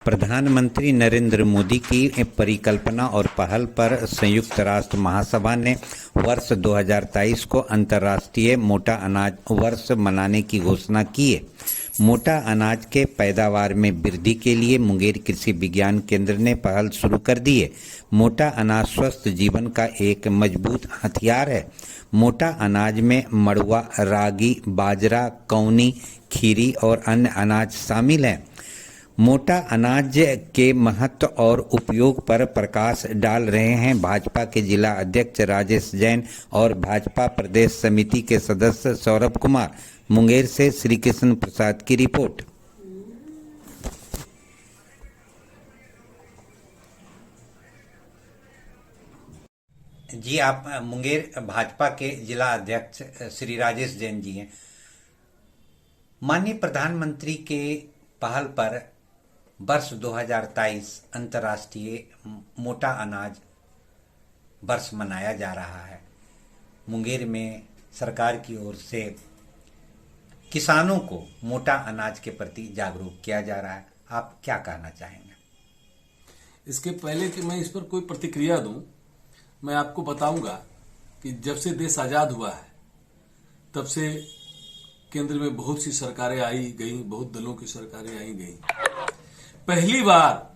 प्रधानमंत्री नरेंद्र मोदी की परिकल्पना और पहल पर संयुक्त राष्ट्र महासभा ने वर्ष 2023 को अंतर्राष्ट्रीय मोटा अनाज वर्ष मनाने की घोषणा की है। मोटा अनाज के पैदावार में वृद्धि के लिए मुंगेर कृषि विज्ञान केंद्र ने पहल शुरू कर दी है। मोटा अनाज स्वस्थ जीवन का एक मजबूत हथियार है। मोटा अनाज में मड़ुआ, रागी, बाजरा, कौनी, खीरी और अन्य अनाज शामिल हैं। मोटा अनाज के महत्व और उपयोग पर प्रकाश डाल रहे हैं भाजपा के जिला अध्यक्ष राजेश जैन और भाजपा प्रदेश समिति के सदस्य सौरभ कुमार। मुंगेर से श्री कृष्ण प्रसाद की रिपोर्ट। जी, आप मुंगेर भाजपा के जिला अध्यक्ष श्री राजेश जैन जी हैं। माननीय प्रधानमंत्री के पहल पर वर्ष 2023 अंतर्राष्ट्रीय मोटा अनाज वर्ष मनाया जा रहा है। मुंगेर में सरकार की ओर से किसानों को मोटा अनाज के प्रति जागरूक किया जा रहा है। आप क्या कहना चाहेंगे? इसके पहले कि मैं इस पर कोई प्रतिक्रिया दूं, मैं आपको बताऊंगा कि जब से देश आजाद हुआ है तब से केंद्र में बहुत सी सरकारें आई गई, बहुत दलों की सरकारें आई गई। पहली बार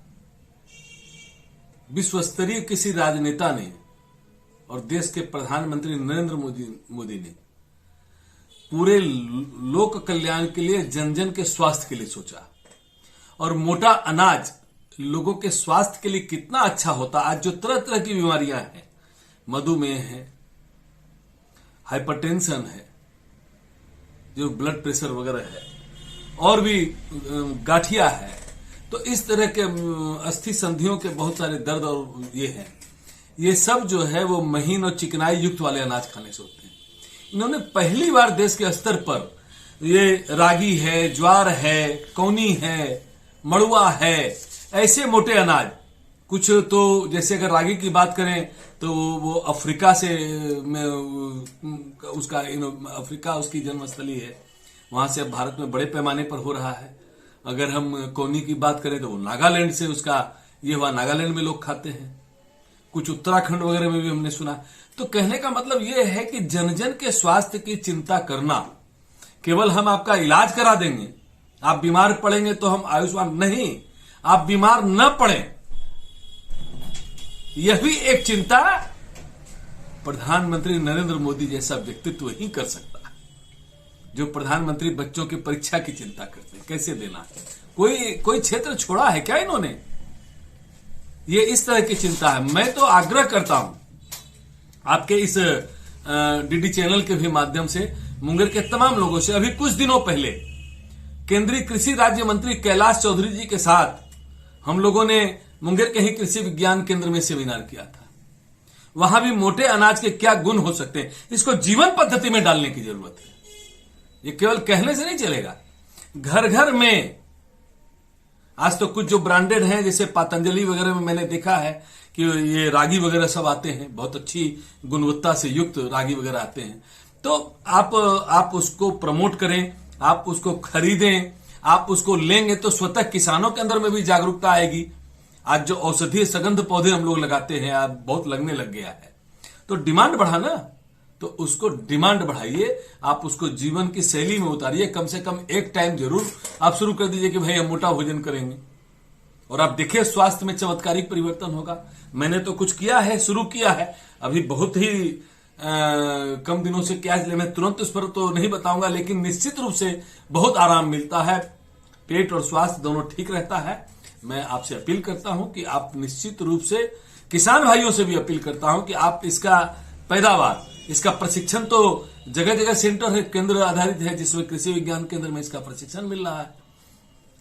विश्व स्तरीय किसी राजनेता ने और देश के प्रधानमंत्री नरेंद्र मोदी ने पूरे लोक कल्याण के लिए, जन जन के स्वास्थ्य के लिए सोचा। और मोटा अनाज लोगों के स्वास्थ्य के लिए कितना अच्छा होता। आज जो तरह तरह की बीमारियां हैं, मधुमेह है, हाइपरटेंशन है, जो ब्लड प्रेशर वगैरह है, और भी गाठिया है, तो इस तरह के अस्थि संधियों के बहुत सारे दर्द और ये हैं, ये सब जो है वो महीन और चिकनाई युक्त वाले अनाज खाने से होते हैं। इन्होंने पहली बार देश के स्तर पर ये रागी है, ज्वार है, कौनी है, मड़ुआ है, ऐसे मोटे अनाज, कुछ तो जैसे अगर रागी की बात करें तो वो अफ्रीका से उसका अफ्रीका उसकी जन्मस्थली है, वहां से अब भारत में बड़े पैमाने पर हो रहा है। अगर हम कौनी की बात करें तो वो नागालैंड से उसका ये हुआ, नागालैंड में लोग खाते हैं, कुछ उत्तराखंड वगैरह में भी हमने सुना। तो कहने का मतलब ये है कि जन जन के स्वास्थ्य की चिंता करना, केवल हम आपका इलाज करा देंगे, आप बीमार पड़ेंगे तो हम आयुष्मान, नहीं, आप बीमार न पड़े, यह भी एक चिंता प्रधानमंत्री नरेंद्र मोदी जैसा व्यक्तित्व ही कर सकता है। जो प्रधानमंत्री बच्चों की परीक्षा की चिंता करते हैं, कैसे देना है, कोई क्षेत्र छोड़ा है क्या इन्होंने? ये इस तरह की चिंता है। मैं तो आग्रह करता हूं आपके इस डीडी चैनल के भी माध्यम से मुंगेर के तमाम लोगों से। अभी कुछ दिनों पहले केंद्रीय कृषि राज्य मंत्री कैलाश चौधरी जी के साथ हम लोगों ने मुंगेर के ही कृषि विज्ञान केंद्र में सेमिनार किया था। वहां भी मोटे अनाज के क्या गुण हो सकते हैं, इसको जीवन पद्धति में डालने की जरूरत है। ये केवल कहने से नहीं चलेगा। घर घर में आज तो कुछ जो ब्रांडेड हैं, जैसे पतंजलि वगैरह में मैंने देखा है कि ये रागी वगैरह सब आते हैं, बहुत अच्छी गुणवत्ता से युक्त रागी वगैरह आते हैं। तो आप उसको प्रमोट करें, आप उसको खरीदें, आप उसको लेंगे तो स्वतः किसानों के अंदर में भी जागरूकता आएगी। आज जो औषधीय सगंध पौधे हम लोग लगाते हैं, आज बहुत लगने लग गया है, तो डिमांड बढ़ाना, तो उसको डिमांड बढ़ाइए, आप उसको जीवन की शैली में उतारिए। कम से कम एक टाइम जरूर आप शुरू कर दीजिए कि भाई हम मोटा भोजन करेंगे, और आप देखिए स्वास्थ्य में चमत्कारिक परिवर्तन होगा। मैंने तो कुछ किया है, शुरू किया है, अभी बहुत ही कम दिनों से क्या है, मैं तुरंत उस पर तो नहीं बताऊंगा, लेकिन निश्चित रूप से बहुत आराम मिलता है, पेट और स्वास्थ्य दोनों ठीक रहता है। मैं आपसे अपील करता हूं कि आप निश्चित रूप से, किसान भाइयों से भी अपील करता हूं कि आप इसका पैदावार, इसका प्रशिक्षण तो जगह जगह सेंटर है, केंद्र आधारित है, जिसमें कृषि विज्ञान केंद्र में इसका प्रशिक्षण मिल रहा है,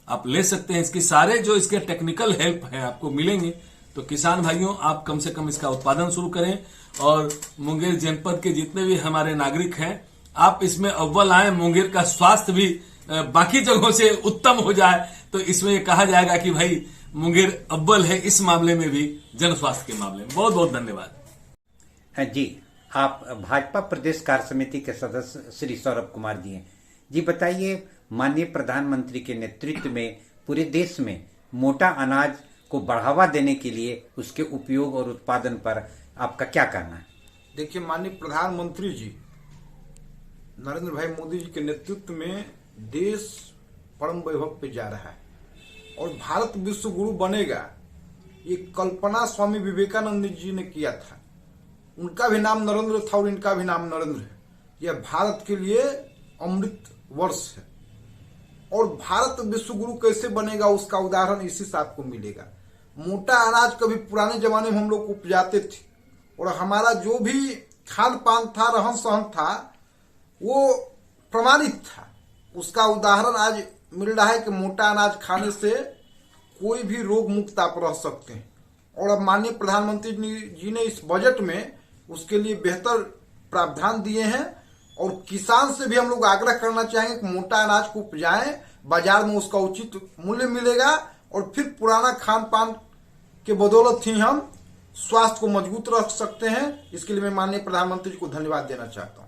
आप ले सकते हैं। इसकी सारे जो इसके टेक्निकल हेल्प है आपको मिलेंगे। तो किसान भाइयों, आप कम से कम इसका उत्पादन शुरू करें, और मुंगेर जनपद के जितने भी हमारे नागरिक हैं, आप इसमें अव्वल आए। मुंगेर का स्वास्थ्य भी बाकी जगहों से उत्तम हो जाए, तो इसमें यह कहा जाएगा कि भाई मुंगेर अव्वल है इस मामले में भी, जन स्वास्थ्य के मामले में। बहुत बहुत धन्यवाद। जी, आप भाजपा प्रदेश कार्य समिति के सदस्य श्री सौरभ कुमार जी हैं। जी बताइए, माननीय प्रधानमंत्री के नेतृत्व में पूरे देश में मोटा अनाज को बढ़ावा देने के लिए उसके उपयोग और उत्पादन पर आपका क्या कहना है? देखिए, माननीय प्रधानमंत्री जी नरेंद्र भाई मोदी जी के नेतृत्व में देश परम वैभव पे जा रहा है और भारत विश्व गुरु बनेगा, ये कल्पना स्वामी विवेकानंद जी ने किया था। उनका भी नाम नरेंद्र था और इनका भी नाम नरेंद्र है। यह भारत के लिए अमृत वर्ष है और भारत विश्व गुरु कैसे बनेगा उसका उदाहरण इसी से आपको मिलेगा। मोटा अनाज कभी पुराने जमाने में हम लोग उपजाते थे और हमारा जो भी खान पान था, रहन सहन था, वो प्रमाणित था। उसका उदाहरण आज मिल रहा है कि मोटा अनाज खाने से कोई भी रोग मुक्त आप रह सकते हैं। और अब माननीय प्रधानमंत्री जी ने इस बजट में उसके लिए बेहतर प्रावधान दिए हैं और किसान से भी हम लोग आग्रह करना चाहेंगे कि मोटा अनाज को उपजाएं, बाजार में उसका उचित मूल्य मिलेगा और फिर पुराना खान पान के बदौलत ही हम स्वास्थ्य को मजबूत रख सकते हैं। इसके लिए मैं माननीय प्रधानमंत्री जी को धन्यवाद देना चाहता हूं।